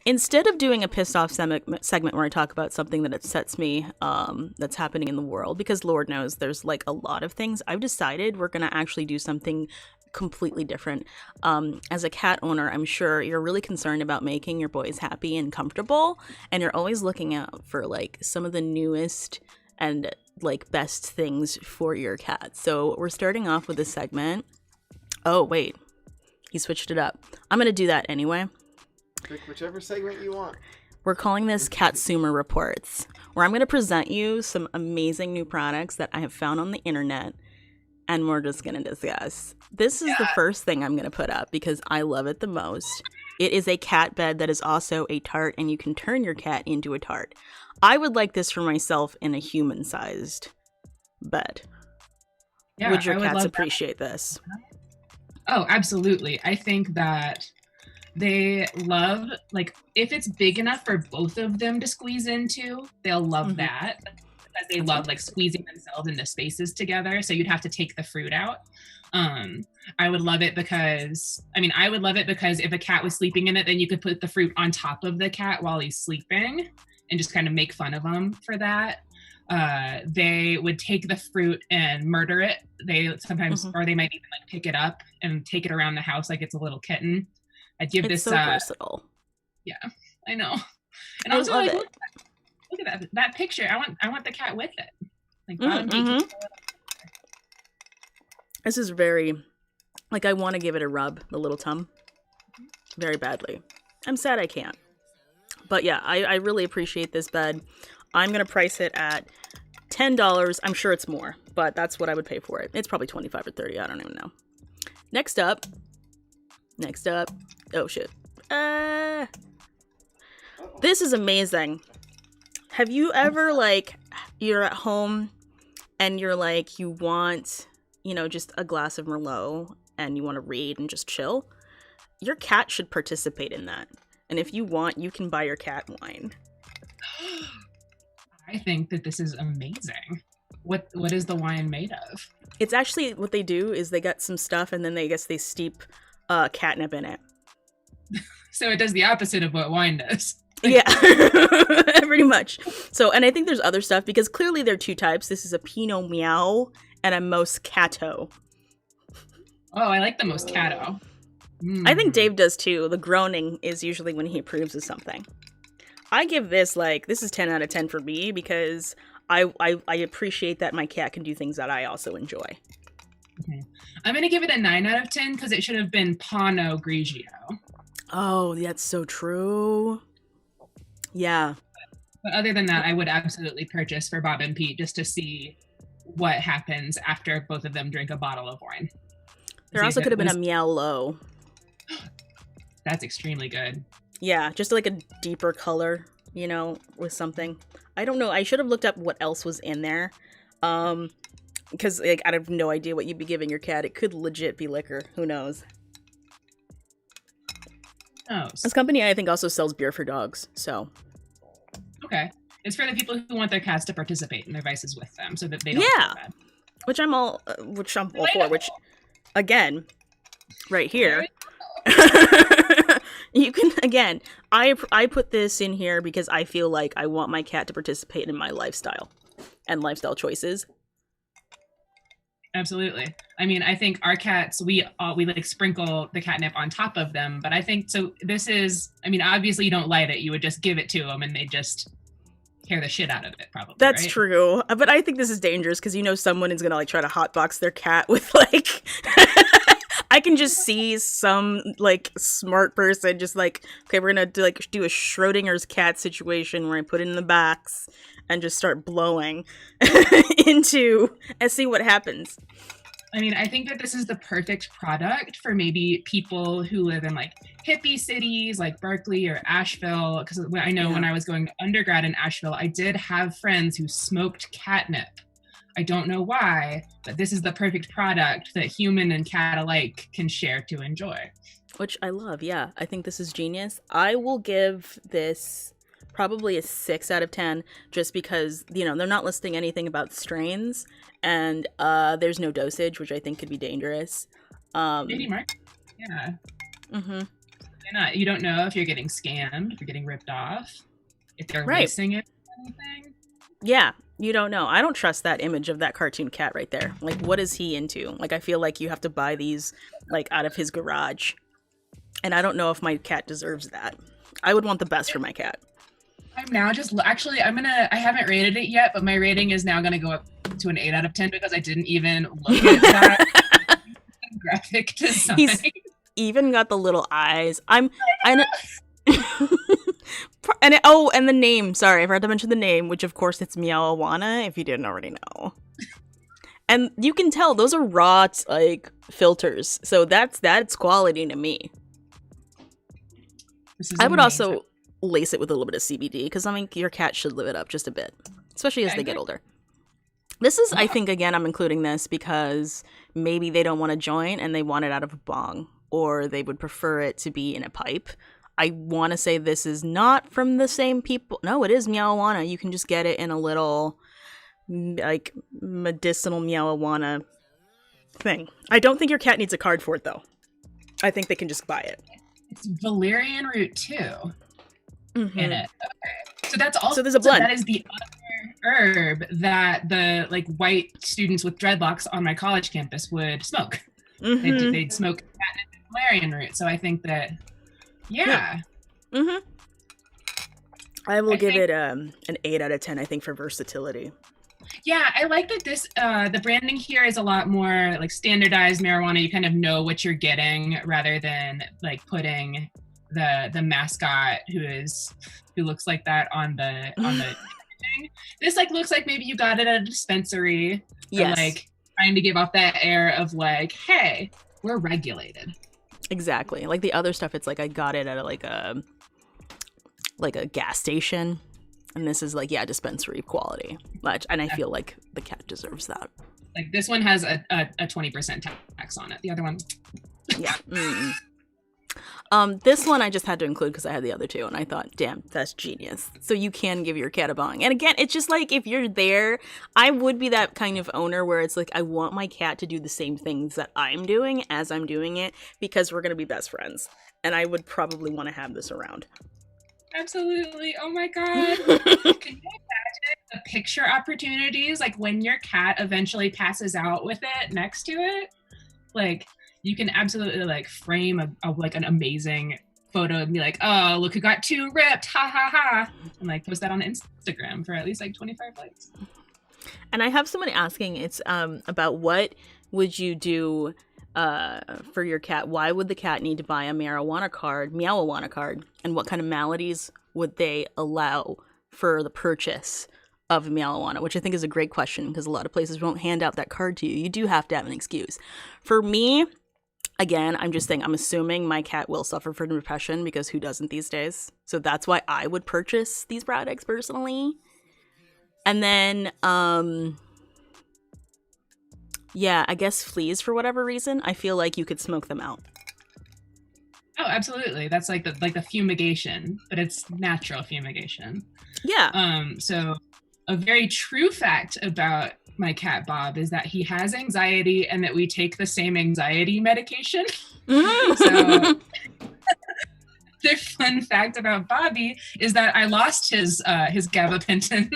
Instead of doing a pissed off segment where I talk about something that upsets me, that's happening in the world, because Lord knows there's like a lot of things, I've decided we're gonna actually do something completely different. As a cat owner, I'm sure you're really concerned about making your boys happy and comfortable, and you're always looking out for like some of the newest and like best things for your cat. So we're starting off with a segment. Oh wait, he switched it up. I'm gonna do that anyway. Pick whichever segment you want. We're calling this Catsumer Reports, where I'm going to present you some amazing new products that I have found on the internet, and we're just going to discuss. This is the first thing I'm going to put up because I love it the most. It is a cat bed that is also a tart, and you can turn your cat into a tart. I would like this for myself in a human-sized bed. Yeah, would your I cats love appreciate this? Oh, absolutely. I think that they love, like, if it's big enough for both of them to squeeze into, they'll love that because they love like squeezing themselves into spaces together. So you'd have to take the fruit out. I would love it because if a cat was sleeping in it, then you could put the fruit on top of the cat while he's sleeping and just kind of make fun of him for that. They would take the fruit and murder it. They sometimes, or they might even like pick it up and take it around the house like it's a little kitten. I'd give It's this so versatile. Yeah, I know. And I also love like it. look at that picture. I want the cat with it. Like bottom beak. This is very, like, I want to give it a rub, the little tum, very badly. I'm sad I can't. But yeah, I really appreciate this bed. I'm going to price it at $10. I'm sure it's more, but that's what I would pay for it. It's probably 25 or 30. I don't even know. Next up. Oh, shit. This is amazing. Have you ever, like, you're at home and you're like, you want, you know, just a glass of Merlot and you want to read and just chill? Your cat should participate in that. And if you want, you can buy your cat wine. I think that this is amazing. What is the wine made of? It's actually, what they do is they got some stuff and then they steep catnip in it. So it does the opposite of what wine does. Yeah, pretty much. So, and I think there's other stuff because clearly there are two types. This is a Pinot Meow and a Moscato. Oh, I like the Moscato. I think Dave does too. The groaning is usually when he approves of something. I give this, like, this is 10 out of 10 for me because I appreciate that my cat can do things that I also enjoy. Okay. I'm going to give it a 9 out of 10 because it should have been Pinot Grigio. Oh, that's so true. Yeah. But other than that, I would absolutely purchase for Bob and Pete just to see what happens after both of them drink a bottle of wine. There also could have been a Meow Low. That's extremely good. Yeah, just like a deeper color, you know, with something. I don't know. I should have looked up what else was in there. Because like, I have no idea what you'd be giving your cat. It could legit be liquor. Who knows? Oh. This company, I think, also sells beer for dogs. So. Okay. It's for the people who want their cats to participate in their vices with them so that they don't feel bad. Which I'm all for. Which, again, right here. You can, again, I put this in here because I feel like I want my cat to participate in my lifestyle and lifestyle choices. Absolutely. I mean, I think our cats, we like sprinkle the catnip on top of them, but I think, so this is, I mean, obviously you don't light it, you would just give it to them and they just tear the shit out of it, probably. That's right? true. But I think this is dangerous because, you know, someone is going to like try to hotbox their cat with like... I can just see some like smart person just like, okay, we're gonna do a Schrodinger's cat situation where I put it in the box and just start blowing into and see what happens. I mean, I think that this is the perfect product for maybe people who live in like hippie cities like Berkeley or Asheville. Because I know when I was going to undergrad in Asheville, I did have friends who smoked catnip. I don't know why, but this is the perfect product that human and cat alike can share to enjoy. Which I love, yeah. I think this is genius. I will give this probably a 6 out of 10 just because, you know, they're not listing anything about strains and there's no dosage, which I think could be dangerous. Maybe Mark? Yeah. Mm-hmm. Why not? You don't know if you're getting scammed, if you're getting ripped off, if they're Right. racing it or anything. Yeah, you don't know. I don't trust that image of that cartoon cat right there. Like, what is he into? Like, I feel like you have to buy these, like, out of his garage. And I don't know if my cat deserves that. I would want the best for my cat. I'm now just actually I haven't rated it yet, but my rating is now gonna go up to an 8 out of 10 because I didn't even look at that graphic design. He's even got the little eyes. And the name. Sorry, I forgot to mention the name, which of course it's Meow-Awana, if you didn't already know. And you can tell those are raw, like, filters. So that's quality to me. I would also lace it with a little bit of CBD because I mean your cat should live it up just a bit, especially as they get older. This is, I think, again, I'm including this because maybe they don't want to join and they want it out of a bong, or they would prefer it to be in a pipe. I want to say this is not from the same people. No, it is Meow-Awana. You can just get it in a little, like, medicinal Meow-Awana thing. I don't think your cat needs a card for it, though. I think they can just buy it. It's valerian root too in it. Okay. So that's also, so there's a blend. That is the other herb that the like white students with dreadlocks on my college campus would smoke. They'd smoke catnip and valerian root. So I think that, yeah. I will give it an 8 out of 10, I think, for versatility. Yeah, I like that this, the branding here is a lot more like standardized marijuana. You kind of know what you're getting rather than like putting the mascot who looks like that on the packaging. This like looks like maybe you got it at a dispensary. Yes. Or, like trying to give off that air of like, hey, we're regulated. Exactly. Like the other stuff, it's like I got it at like a gas station. And this is like, yeah, dispensary quality. And I feel like the cat deserves that. Like this one has a 20% tax on it. The other one. Yeah. This one I just had to include because I had the other two. And I thought, damn, that's genius. So you can give your cat a bong. And again, it's just like if you're there, I would be that kind of owner where it's like, I want my cat to do the same things that I'm doing as I'm doing it because we're going to be best friends. And I would probably want to have this around. Absolutely. Oh my God. Can you imagine the picture opportunities? Like when your cat eventually passes out with it next to it, like you can absolutely like frame like an amazing photo and be like, oh, look who got 2 ripped. Ha ha ha. And like post that on Instagram for at least like 25 likes. And I have someone asking, it's about what would you do for your cat? Why would the cat need to buy a Meow-Awana card, and what kind of maladies would they allow for the purchase of Meow-Awana? Which I think is a great question because a lot of places won't hand out that card to you. You do have to have an excuse. For me, again, I'm just saying, I'm assuming my cat will suffer from depression because who doesn't these days? So that's why I would purchase these products personally. And then, yeah, I guess fleas for whatever reason. I feel like you could smoke them out. Oh, absolutely. That's like the fumigation, but it's natural fumigation. Yeah. So a very true fact about my cat Bob is that he has anxiety and that we take the same anxiety medication. So the fun fact about Bobby is that I lost his gabapentin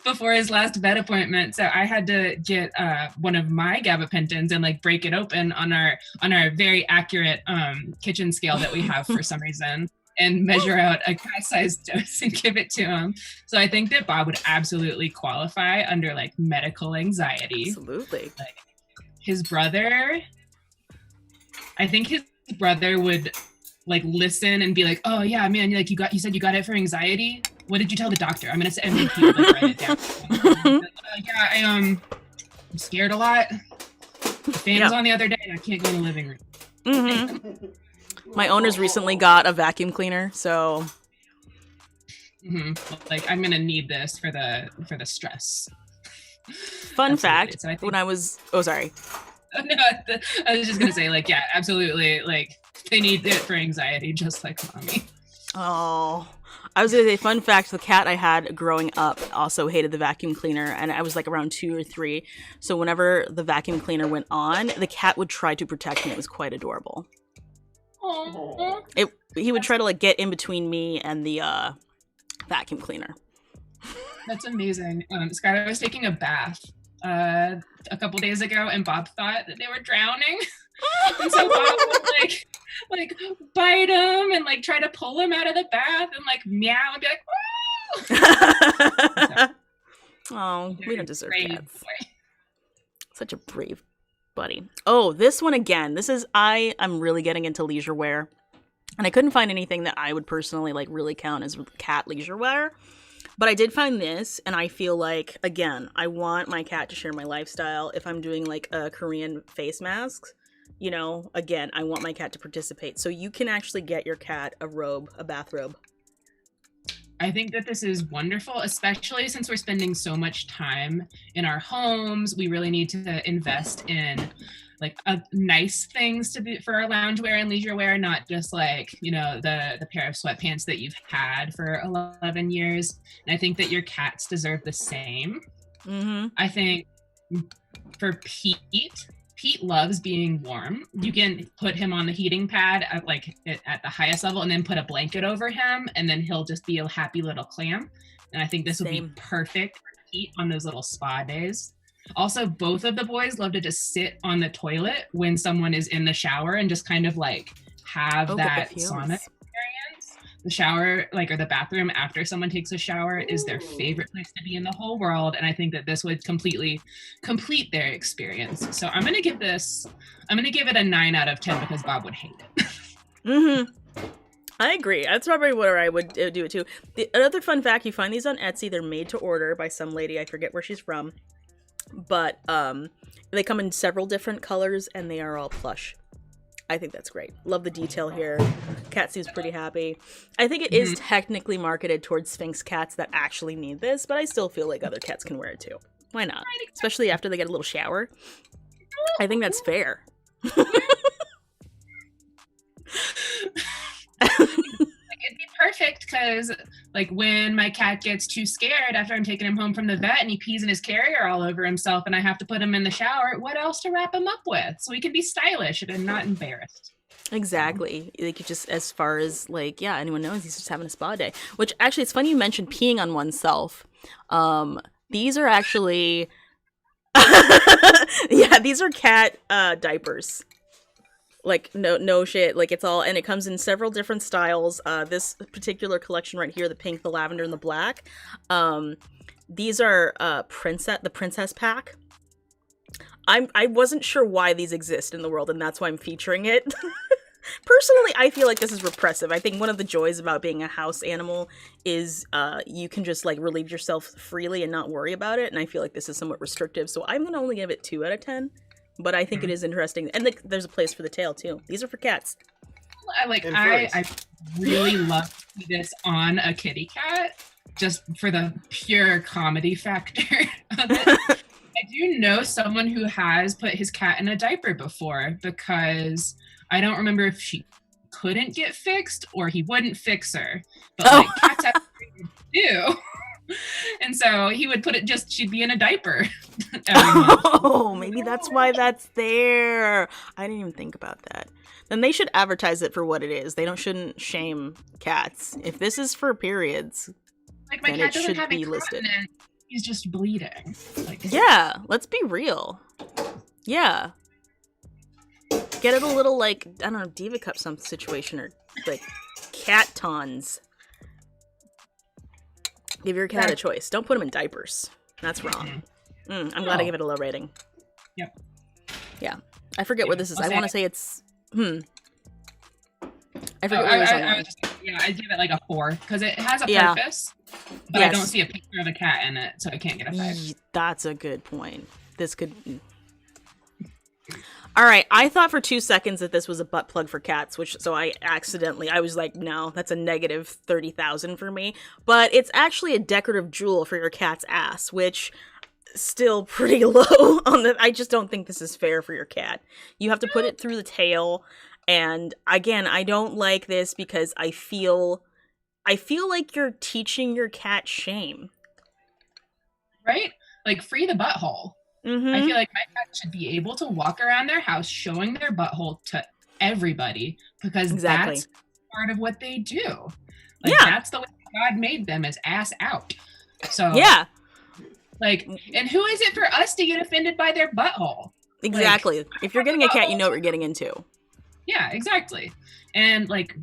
before his last vet appointment. So I had to get one of my gabapentins and like break it open on our very accurate kitchen scale that we have for some reason and measure out a cat-sized dose and give it to him. So I think that Bob would absolutely qualify under like medical anxiety. Absolutely. Like his brother, I think his brother would like listen and be like, oh yeah, man, like you said you got it for anxiety. What did you tell the doctor? I'm gonna say MVP, like, write it down. Yeah, I'm scared a lot. The fan was on the other day and I can't go in the living room. Mm-hmm. My owner's recently got a vacuum cleaner, so like I'm gonna need this for the stress. Fun fact, so when I was sorry. No, I was just gonna say, like, yeah, absolutely, like they need it for anxiety, just like mommy. Oh, I was gonna say, fun fact, the cat I had growing up also hated the vacuum cleaner, and I was like around 2 or 3. So whenever the vacuum cleaner went on, the cat would try to protect me. It was quite adorable. Aww. he would try to like get in between me and the vacuum cleaner. That's amazing. Skylar was taking a bath a couple days ago, and Bob thought that they were drowning. And so Bob would like bite him and like try to pull him out of the bath and like meow and be like, oh, we don't deserve cats. Boy. Such a brave buddy. Oh, this one again. I'm really getting into leisure wear. And I couldn't find anything that I would personally like really count as cat leisure wear. But I did find this, and I feel like, again, I want my cat to share my lifestyle. If I'm doing like a Korean face mask, you know, again, I want my cat to participate. So you can actually get your cat a robe, a bathrobe. I think that this is wonderful, especially since we're spending so much time in our homes. We really need to invest in like nice things to be for our loungewear and leisure wear, not just like, you know, the pair of sweatpants that you've had for 11 years. And I think that your cats deserve the same. Mm-hmm. I think for Pete loves being warm. You can put him on the heating pad at the highest level and then put a blanket over him, and then he'll just be a happy little clam. And I think this would be perfect for Pete on those little spa days. Also, both of the boys love to just sit on the toilet when someone is in the shower and just kind of like have that sauna experience. The shower, like, or the bathroom after someone takes a shower is their favorite place to be in the whole world. And I think that this would completely complete their experience. So I'm going to give it a 9 out of 10 because Bob would hate it. Mm-hmm. I agree. That's probably where I would do it too. Another fun fact, you find these on Etsy. They're made to order by some lady. I forget where she's from. But they come in several different colors, and they are all plush. I think that's great. Love the detail here. Cat seems pretty happy. I think it is technically marketed towards Sphynx cats that actually need this, but I still feel like other cats can wear it too. Why not? Especially after they get a little shower. I think that's fair. It'd be perfect because, like, when my cat gets too scared after I'm taking him home from the vet and he pees in his carrier all over himself and I have to put him in the shower, what else to wrap him up with? So he can be stylish and not embarrassed. Exactly. Like, you just, as far as, like, yeah, anyone knows he's just having a spa day. Which, actually, it's funny you mentioned peeing on oneself. These are actually... yeah, these are cat diapers. Like, no shit. Like, it's all, and it comes in several different styles. This particular collection right here, the pink, the lavender, and the black. These are the princess pack. I wasn't sure why these exist in the world, and that's why I'm featuring it. Personally, I feel like this is repressive. I think one of the joys about being a house animal is you can just, like, relieve yourself freely and not worry about it, and I feel like this is somewhat restrictive, so I'm gonna only give it 2 out of 10. But I think it is interesting. And there's a place for the tail, too. These are for cats. I really love to see this on a kitty cat, just for the pure comedy factor of it. I do know someone who has put his cat in a diaper before, because I don't remember if she couldn't get fixed or he wouldn't fix her. But like, cats have to do. And so he would put it, she'd be in a diaper. Oh, maybe that's why that's there. I didn't even think about that. Then they should advertise it for what it is. They shouldn't shame cats. If this is for periods, like, my then cat it doesn't should have be listed. He's just bleeding. Like, yeah, let's be real. Yeah. Get it a little, like, I don't know, Diva Cup some situation, or like cat tons. Give your cat a choice. Don't put them in diapers. That's wrong. I'm glad I give it a low rating. Yep. Yeah. I forget where this is. I want to say it's... I forget where it is. I'd give it like a 4, because it has a purpose, but I don't see a picture of a cat in it, so I can't get a 5. That's a good point. This could... All right, I thought for 2 seconds that this was a butt plug for cats, so I was like, no, that's a negative 30,000 for me. But it's actually a decorative jewel for your cat's ass, which still pretty low on the... I just don't think this is fair for your cat. You have to put it through the tail, and again, I don't like this because I feel like you're teaching your cat shame. Right? Like, free the butthole. Mm-hmm. I feel like my cat should be able to walk around their house showing their butthole to everybody, because that's part of what they do. Like, Yeah. that's the way God made them, is ass out. So Yeah, like, and who is it for us to get offended by their butthole? exactly. Like, If you're getting a cat, you know what you're getting into. yeah, exactly. And like,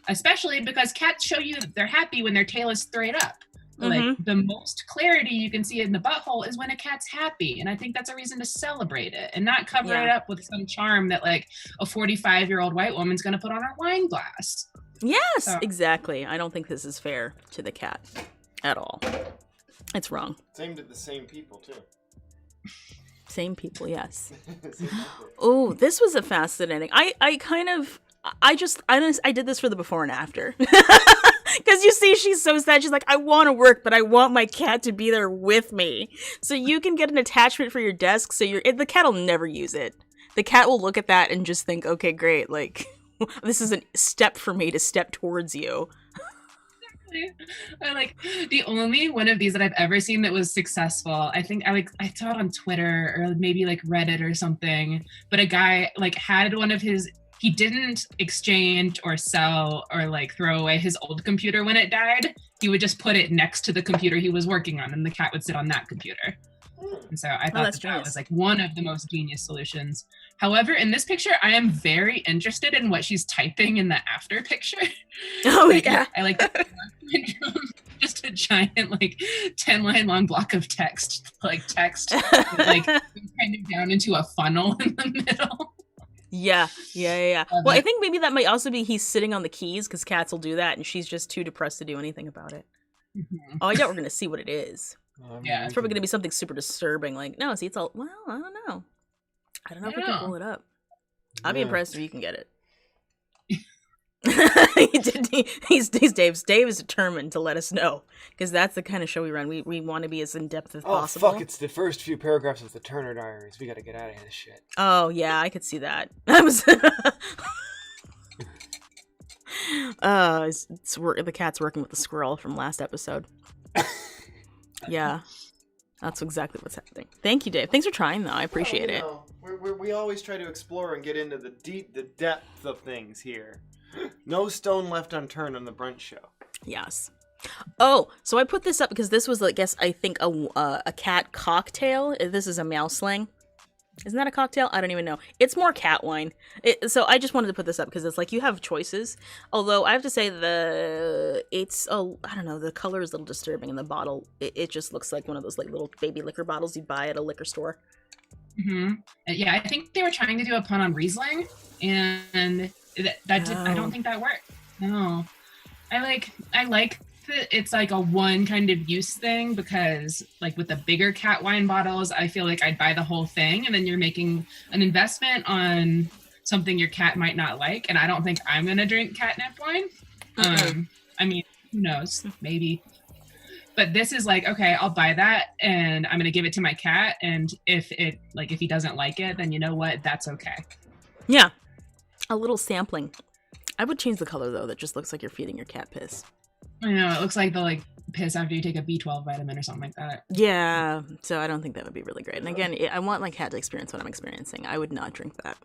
especially because cats show you that they're happy when their tail is straight up. Like, the most clarity you can see in the butthole is when a cat's happy. And I think that's a reason to celebrate it and not cover it up with some charm that like a 45-year-old white woman's going to put on her wine glass. Yes, So- exactly. I don't think this is fair to the cat at all. It's wrong. It's aimed at the same people, too. Same people, yes. Same people. Oh, this was a fascinating. I did this for the before and after. Because you see, she's so sad. She's like, I want to work, but I want my cat to be there with me. So you can get an attachment for your desk. So the cat will never use it. The cat will look at that and just think, okay, great. Like, this is a step for me to step towards you. I like the only one of these that I've ever seen that was successful. I think I saw it on Twitter or maybe like Reddit or something. But a guy like had one of his. He didn't exchange or sell or like throw away his old computer when it died. He would just put it next to the computer he was working on, and the cat would sit on that computer. And so I thought that was like one of the most genius solutions. However, in this picture, I am very interested in what she's typing in the after picture. Oh, like, yeah. I like that. Just a giant like 10-line long block of text, like kind of down into a funnel in the middle. Yeah. Well, I think maybe that might also be he's sitting on the keys, because cats will do that, and she's just too depressed to do anything about it. Mm-hmm. Oh, I doubt we're going to see what it is. Yeah. It's probably going to be something super disturbing. Like, no, see, it's all, well, I don't know. I don't know if we can pull it up. I'd be impressed if you can get it. Dave is determined to let us know, because that's the kind of show we run. We want to be as in depth as possible. Oh fuck! It's the first few paragraphs of the Turner Diaries. We got to get out of this shit. Oh yeah, I could see that. I was. The cat's working with the squirrel from last episode. Yeah, that's exactly what's happening. Thank you, Dave. Thanks for trying, though. I appreciate it. We always try to explore and get into the depth of things here. No stone left unturned on the brunch show. Yes. Oh, so I put this up because this was, I think a cat cocktail. This is a mouse slang. Isn't that a cocktail? I don't even know. It's more cat wine. So I just wanted to put this up because it's like you have choices. Although I have to say I don't know, the color is a little disturbing in the bottle. It just looks like one of those like little baby liquor bottles you buy at a liquor store. Mm-hmm. Yeah, I think they were trying to do a pun on Riesling, and I don't think that worked. No, I like that it's like a one kind of use thing, because like with the bigger cat wine bottles, I feel like I'd buy the whole thing, and then you're making an investment on something your cat might not like, and I don't think I'm gonna drink catnip wine. I mean, who knows? Maybe. But this is like, okay, I'll buy that and I'm gonna give it to my cat, and if he doesn't like it, then you know what? That's okay. Yeah. A little sampling. I would change the color though. That just looks like you're feeding your cat piss. I know, it looks like the piss after you take a B12 vitamin or something like that. Yeah, so I don't think that would be really great. And again, I want my cat to experience what I'm experiencing. I would not drink that.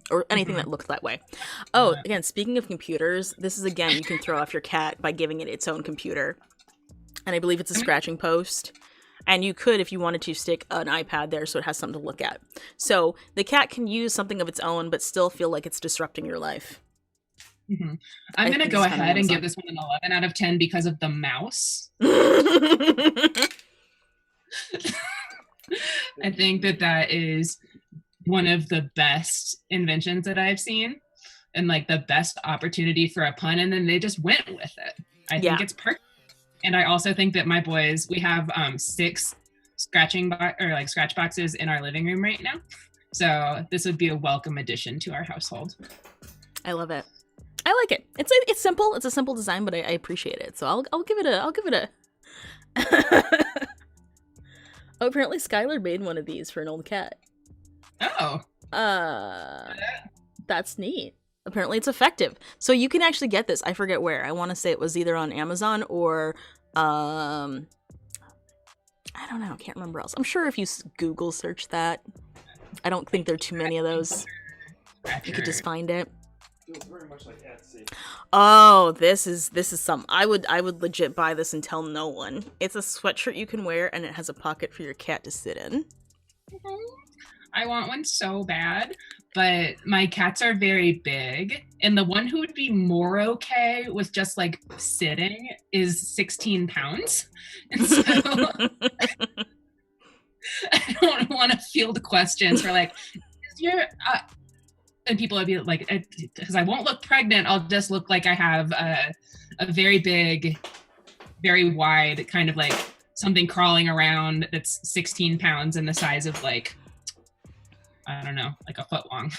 Or anything that looks that way. Oh, again, speaking of computers, this is, again, you can throw off your cat by giving it its own computer. And I believe it's a scratching post. And you could, if you wanted to, stick an iPad there so it has something to look at. So the cat can use something of its own, but still feel like it's disrupting your life. Mm-hmm. I'm going to go ahead and give this one an 11 out of 10 because of the mouse. I think that is one of the best inventions that I've seen, and like the best opportunity for a pun, and then they just went with it. I think it's perfect. And I also think that my boys, we have 6 scratch boxes in our living room right now. So this would be a welcome addition to our household. I love it. I like it. It's simple. It's a simple design, but I appreciate it. So I'll give it a. Oh, apparently Skylar made one of these for an old cat. Oh. That's neat. Apparently it's effective. So you can actually get this. I forget where. I want to say it was either on Amazon or I don't know. I can't remember else. I'm sure if you Google search that, I don't think there are too many of those. You could just find it. Feels very much like Etsy. Oh, this is some. I would legit buy this and tell no one. It's a sweatshirt you can wear, and it has a pocket for your cat to sit in. I want one so bad, but my cats are very big, and the one who would be more okay with just like sitting is 16 pounds. And so I don't want to field questions for like, is your and people would be like, because I won't look pregnant, I'll just look like I have a very big, very wide kind of like something crawling around that's 16 pounds and the size of like, I don't know, like a foot long.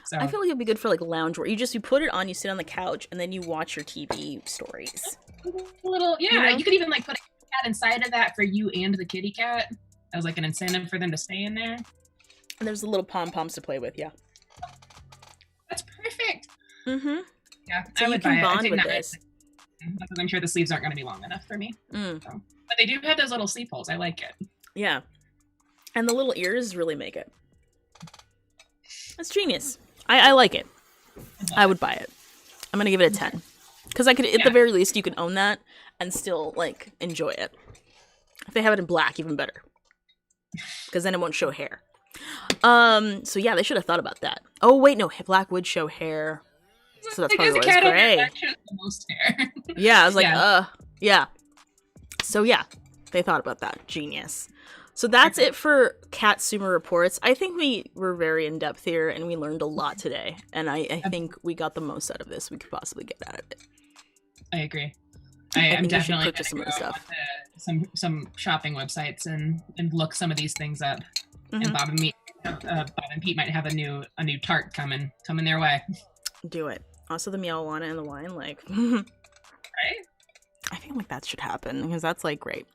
So I feel like it'd be good for like lounge wear. You put it on, you sit on the couch, and then you watch your TV stories. A little, yeah. You know? You could even like put a cat inside of that for you and the kitty cat as like an incentive for them to stay in there. And there's the little pom-poms to play with, yeah. That's perfect. Mm-hmm. Yeah, So I you would can buy bond it. with this. Because I'm sure the sleeves aren't going to be long enough for me. Mm. So. But they do have those little sleeve holes. I like it. Yeah. And the little ears really make it. That's genius. I like it. I would buy it. I'm gonna give it a 10. Because I could, at the very least, you can own that and still, like, enjoy it. If they have it in black, even better. Because then it won't show hair. So yeah, they should have thought about that. Oh, wait, no. Black would show hair. So that's probably why it's gray. The most hair. Yeah, I was like, yeah. So yeah, they thought about that. Genius. So that's it for Catsumer reports. I think we were very in depth here, and we learned a lot today. And I think we got the most out of this we could possibly get out of it. I agree. I I'm think we should definitely purchase some of the stuff. Some shopping websites and look some of these things up. Mm-hmm. And Bob and Pete might have a new tart coming their way. Do it. Also, the Meowana and the wine, like, Right? I feel like that should happen because that's like great.